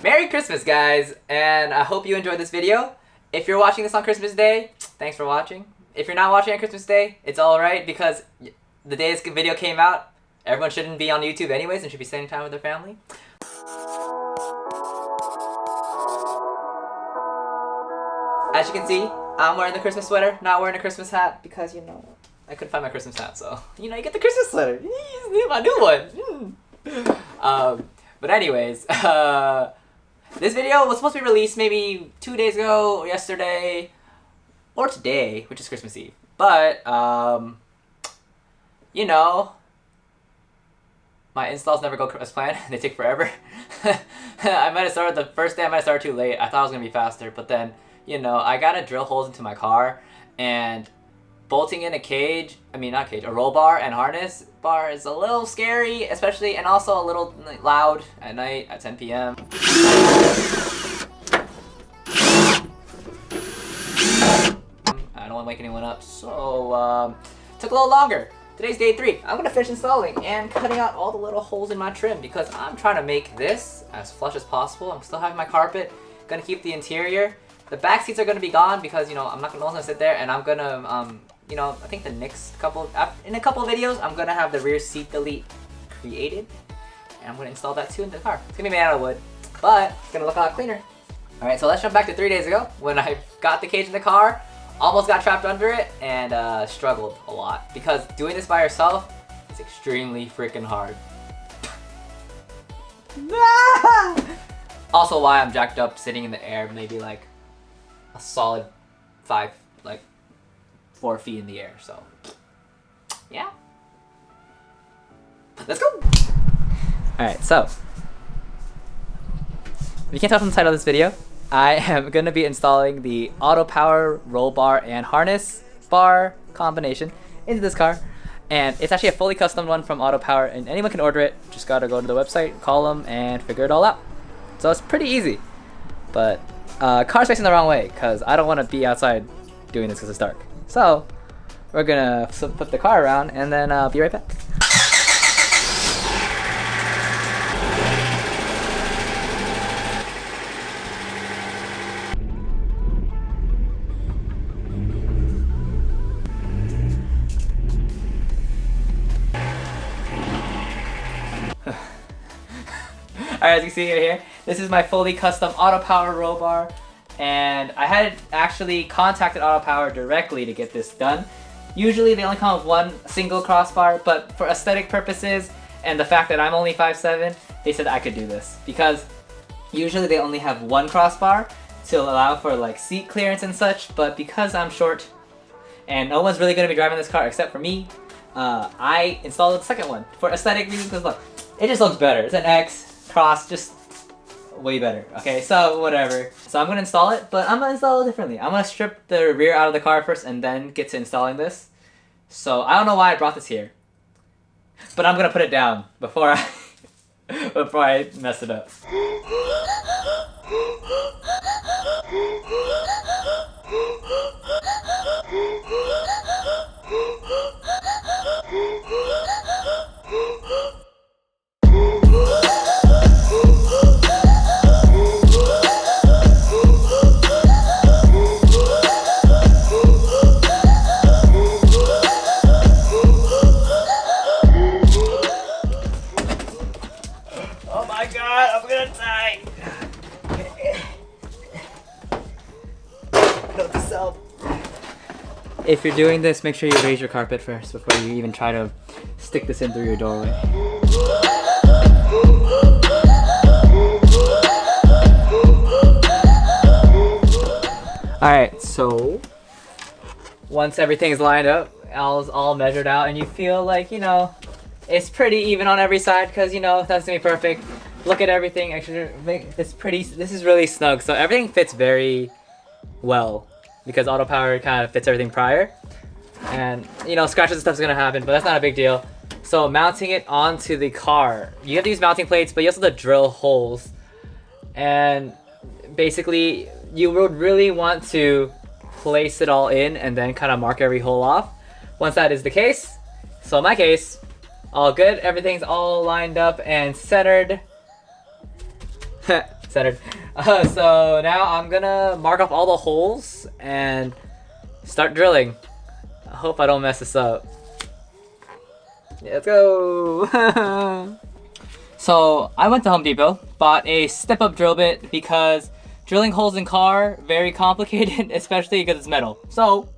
Merry Christmas, guys, and I hope you enjoyed this video. If you're watching this on Christmas Day, thanks for watching. If you're not watching on Christmas Day, it's alright because the day this video came out, everyone shouldn't be on YouTube anyways and should be spending time with their family. As you can see, I'm wearing the Christmas sweater, not wearing a Christmas hat because, you know, I couldn't find my Christmas hat, so, you know, you get the Christmas sweater. My new one. But anyways, this video was supposed to be released maybe 2 days ago, or yesterday, or today, which is Christmas Eve. But, you know, my installs never go as planned. They take forever. I might have started the first day, I might have started too late. I thought it was going to be faster, but then, you know, I gotta drill holes into my car, and bolting in a cage, a roll bar and harness bar is a little scary, especially, and also a little loud at night at 10 p.m. I don't want to wake anyone up, so took a little longer. Today's day 3. I'm gonna finish installing and cutting out all the little holes in my trim because I'm trying to make this as flush as possible. I'm still having my carpet, gonna keep the interior. The back seats are gonna be gone because, you know, no one's gonna sit there, and I'm gonna you know, I think in a couple of videos, I'm gonna have the rear seat delete created, and I'm gonna install that too in the car. It's gonna be made out of wood, but it's gonna look a lot cleaner. All right, so let's jump back to 3 days ago when I got the cage in the car, almost got trapped under it, and struggled a lot because doing this by yourself is extremely freaking hard. Also, why I'm jacked up, sitting in the air, maybe like a solid 4 feet in the air, so yeah. Let's go! Alright, so if you can't tell from the title of this video, I am going to be installing the auto power roll bar and harness bar combination into this car, and it's actually a fully custom one from Auto Power, and anyone can order it. Just gotta go to the website, call them, and figure it all out. So it's pretty easy, but car's facing the wrong way because I don't want to be outside doing this because it's dark. So we're gonna flip the car around and then be right back. Alright, as you can see here, this is my fully custom Auto Power roll bar, and I had actually contacted Auto Power directly to get this done. Usually they only come with one single crossbar, but for aesthetic purposes and the fact that I'm only 5'7", they said I could do this because usually they only have one crossbar to allow for like seat clearance and such, but because I'm short and no one's really going to be driving this car except for me, I installed the second one for aesthetic reasons because look, it just looks better. It's an X cross, just way better. Okay, so whatever. So I'm gonna install it, but I'm gonna install it differently. I'm gonna strip the rear out of the car first and then get to installing this. So I don't know why I brought this here, but I'm gonna put it down before I mess it up. Oh my god, I'm gonna die! Note to self. If you're doing this, make sure you raise your carpet first before you even try to stick this in through your doorway. Alright, so once everything's lined up, all measured out, and you feel like, you know, it's pretty even on every side because, you know, that's gonna be perfect. Look at everything. Actually, this is really snug, so everything fits very well because Auto Power kind of fits everything prior. And, you know, scratches and stuff's gonna happen, but that's not a big deal. So mounting it onto the car, you have to use mounting plates, but you also have to drill holes. And basically, you would really want to place it all in and then kind of mark every hole off. Once that is the case, so in my case, all good, everything's all lined up and centered. centered. So now I'm gonna mark off all the holes and start drilling. I hope I don't mess this up. Yeah, let's go. So I went to Home Depot, bought a step-up drill bit because drilling holes in car, very complicated, especially because it's metal. So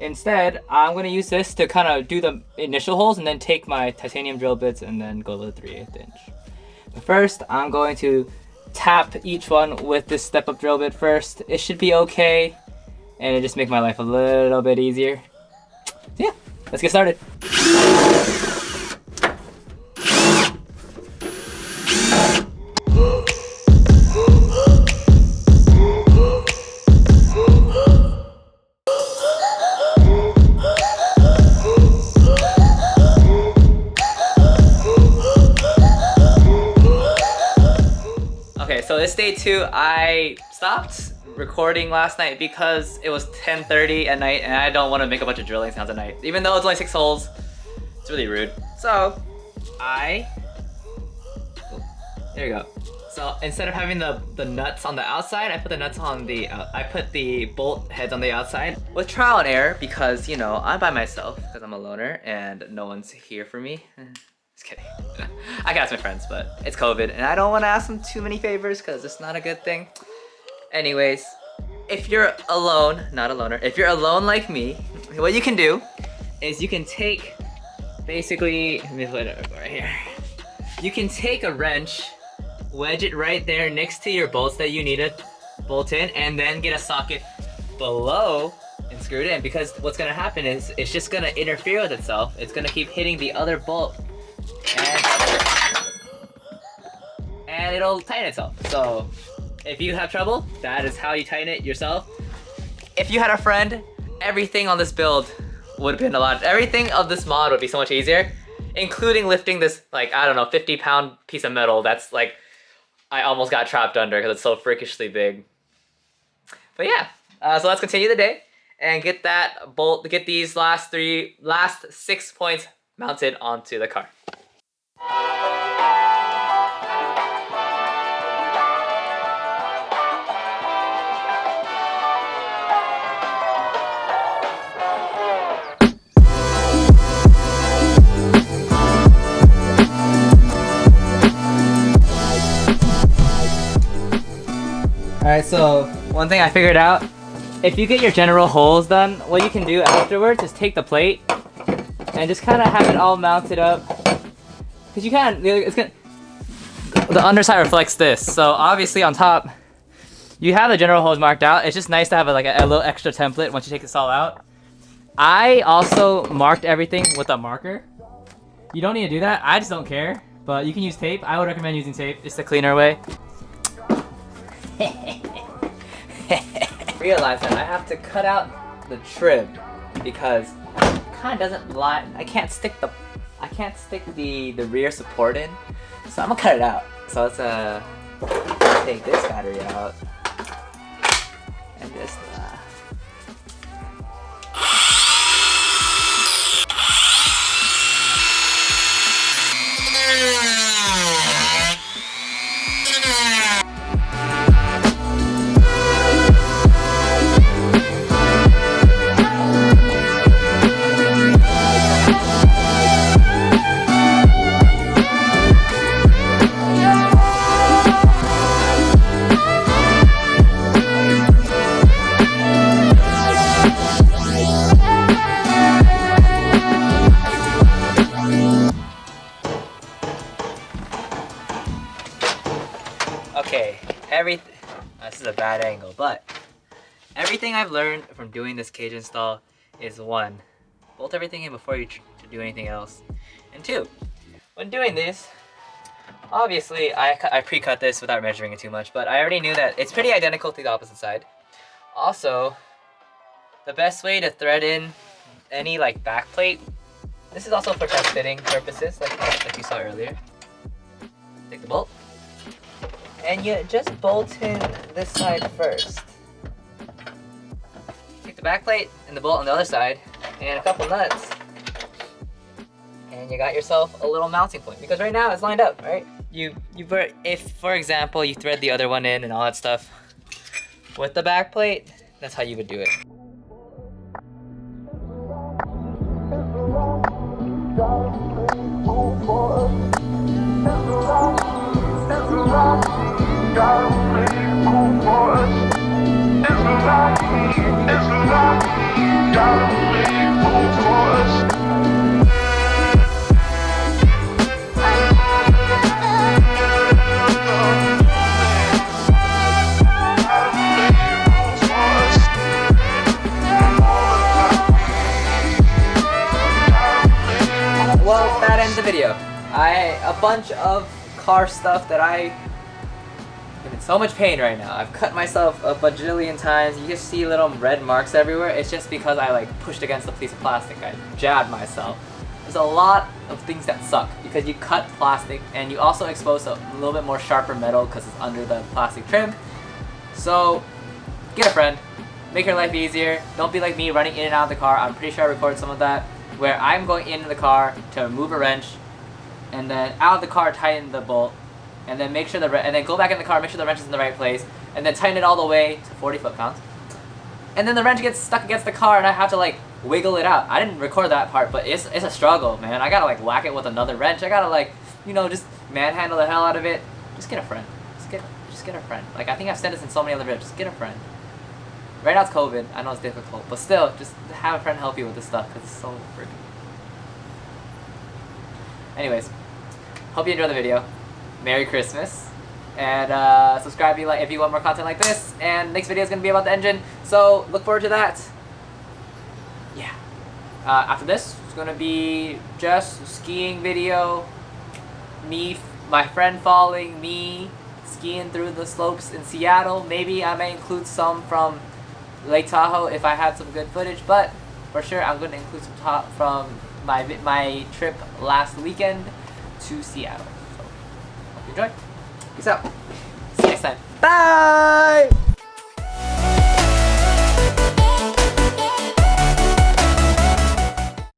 instead, I'm gonna use this to kind of do the initial holes and then take my titanium drill bits and then go to the 3/8 inch. But first, I'm going to tap each one with this step-up drill bit first. It should be okay, and it just make my life a little bit easier. So yeah, let's get started. Okay, so this day 2, I stopped recording last night because it was 10:30 at night and I don't want to make a bunch of drilling sounds at night. Even though it's only 6 holes, it's really rude. So, there you go. So instead of having the nuts on the outside, I put the nuts on the, I put the bolt heads on the outside. With trial and error, because you know, I'm by myself, because I'm a loner and no one's here for me. Just kidding. I can ask my friends, but it's COVID and I don't want to ask them too many favors because it's not a good thing. Anyways, if you're alone, not a loner, if you're alone like me, what you can do is you can take, basically, let me put it right here. You can take a wrench, wedge it right there next to your bolts that you need to bolt in, and then get a socket below and screw it in, because what's gonna happen is it's just gonna interfere with itself. It's gonna keep hitting the other bolt and it'll tighten itself. So if you have trouble, that is how you tighten it yourself. If you had a friend, everything on this build would have been everything of this mod would be so much easier, including lifting this, like, I don't know, 50-pound piece of metal that's like, I almost got trapped under because it's so freakishly big. But yeah, so let's continue the day and get that bolt, get these last 6 points mounted onto the car. Alright, so one thing I figured out, if you get your general holes done, what you can do afterwards is take the plate and just kind of have it all mounted up. Because you can, the underside reflects this, so obviously on top, you have the general holes marked out. It's just nice to have a little extra template once you take this all out. I also marked everything with a marker. You don't need to do that, I just don't care, but you can use tape. I would recommend using tape, it's the cleaner way. Realize that I have to cut out the trim because it kind of doesn't line. I can't stick the rear support in, so I'm gonna cut it out. So let's take this battery out and just okay, this is a bad angle, but everything I've learned from doing this cage install is 1, bolt everything in before you do anything else, and 2, when doing this, obviously I pre-cut this without measuring it too much, but I already knew that it's pretty identical to the opposite side. Also, the best way to thread in any back plate, this is also for test fitting purposes, like you saw earlier. Take the bolt, and you just bolt in this side first. Take the back plate and the bolt on the other side, and a couple nuts, and you got yourself a little mounting point. Because right now it's lined up, right? if for example you thread the other one in and all that stuff with the back plate, that's how you would do it. Well, that ends the video. A bunch of car stuff that I'm in so much pain right now. I've cut myself a bajillion times. You just see little red marks everywhere. It's just because I like pushed against a piece of plastic. I jabbed myself. There's a lot of things that suck because you cut plastic and you also expose a little bit more sharper metal because it's under the plastic trim. So get a friend. Make your life easier. Don't be like me running in and out of the car. I'm pretty sure I recorded some of that where I'm going into the car to remove a wrench and then out of the car tighten the bolt and then make sure and then go back in the car, make sure the wrench is in the right place and then tighten it all the way to 40 foot-pounds. And then the wrench gets stuck against the car and I have to like wiggle it out. I didn't record that part, but it's a struggle, man. I gotta like whack it with another wrench. I gotta like, you know, just manhandle the hell out of it. Just get a friend. Just get a friend. Like I think I've said this in so many other videos. Just get a friend. Right now it's COVID. I know it's difficult, but still, just have a friend help you with this stuff because it's so freaking. Anyways, hope you enjoyed the video. Merry Christmas, and subscribe if you want more content like this. And next video is gonna be about the engine, so look forward to that. Yeah. After this, it's gonna be just a skiing video. My friend falling, me skiing through the slopes in Seattle. Maybe I may include some from Lake Tahoe if I had some good footage, but for sure I'm going to include some from my trip last weekend to Seattle. So, hope you enjoy. Peace out. See you next time. Bye!